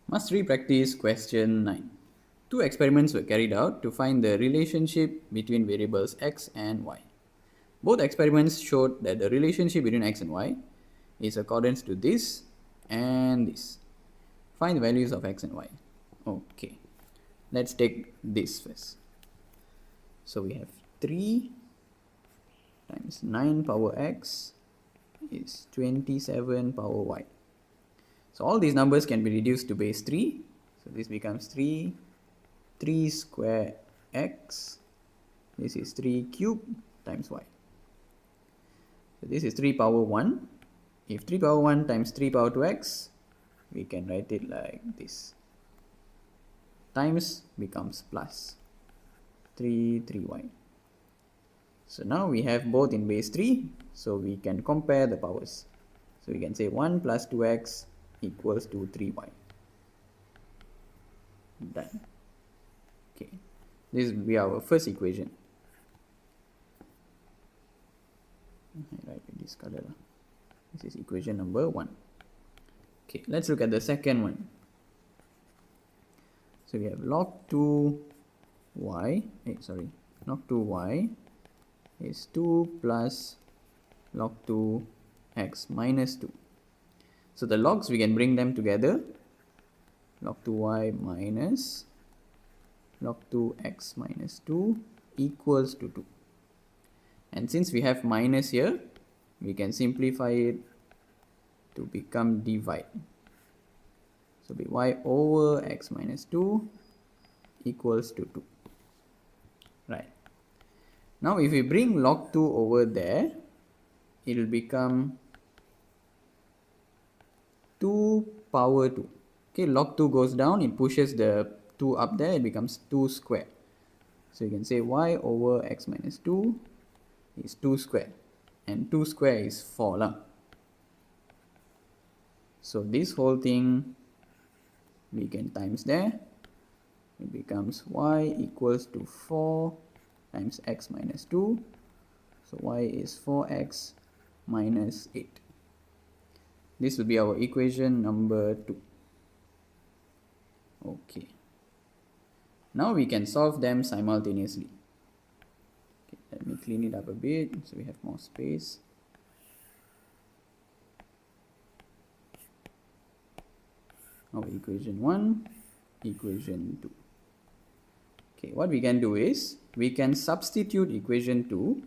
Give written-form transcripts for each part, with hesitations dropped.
Must re-practice question 9. Two experiments were carried out to find the relationship between variables x and y. Both experiments showed that the relationship between x and y is accordance to this and this. Find the values of x and y. Okay, let's take this first. So we have 3 times 9 power x is 27 power y. So all these numbers can be reduced to base 3. So this becomes 3 square x. This is 3 cube times y. So this is 3 power 1. If 3 power 1 times 3 power 2x, we can write it like this. Times becomes plus 3y. So now we have both in base 3, so we can compare the powers. So we can say 1 plus 2x equals to 3y. Done. Okay, this will be our first equation. I write with this color. This is equation number 1. Okay, let's look at the second one. So we have log 2y, log 2y is 2 plus log 2x minus 2. So the logs, we can bring them together. Log 2y minus log 2x minus 2 equals to 2. And since we have minus here, we can simplify it to become divide. So be y over x minus 2 equals to 2. Right. Now if we bring log 2 over there, it will become 2 power 2. Okay, log 2 goes down, it pushes the 2 up there, it becomes 2 square. So you can say y over x minus 2 is 2 square, and 2 square is 4 lah. So this whole thing we can times there, it becomes y equals to 4 times x minus 2. So y is 4x minus 8. This will be our equation number 2. Okay. Now we can solve them simultaneously. Okay, let me clean it up a bit so we have more space. Our equation 1, equation 2. Okay, what we can do is we can substitute equation 2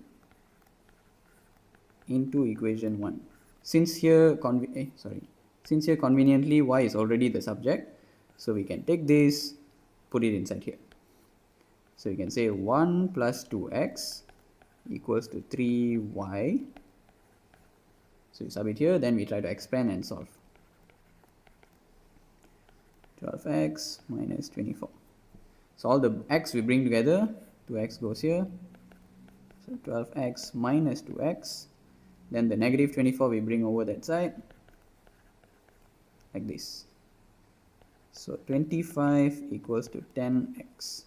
into equation 1. Since here conveniently y is already the subject, so we can take this, put it inside here. So you can say 1 plus 2x equals to 3y. So you sub it here, then we try to expand and solve. 12x minus 24. So all the x we bring together, 2x goes here. So 12x minus 2x. Then the negative 24 we bring over that side, like this. So 25 equals to 10x.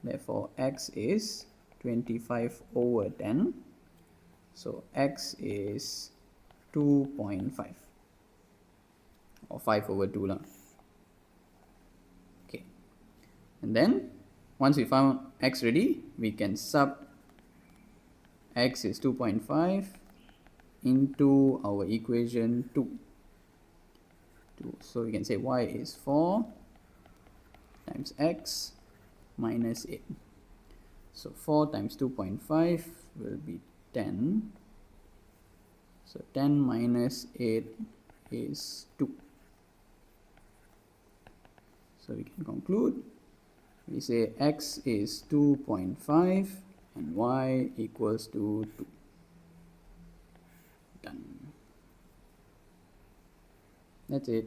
Therefore x is 25 over 10. So x is 2.5 or 5 over 2 lah. Okay. And then once we found x ready, we can sub x is 2.5 into our equation 2. So we can say y is 4 times x minus 8. So 4 times 2.5 will be 10. So 10 minus 8 is 2. So we can conclude. We say x is 2.5 and y equals to 2. Done. That's it.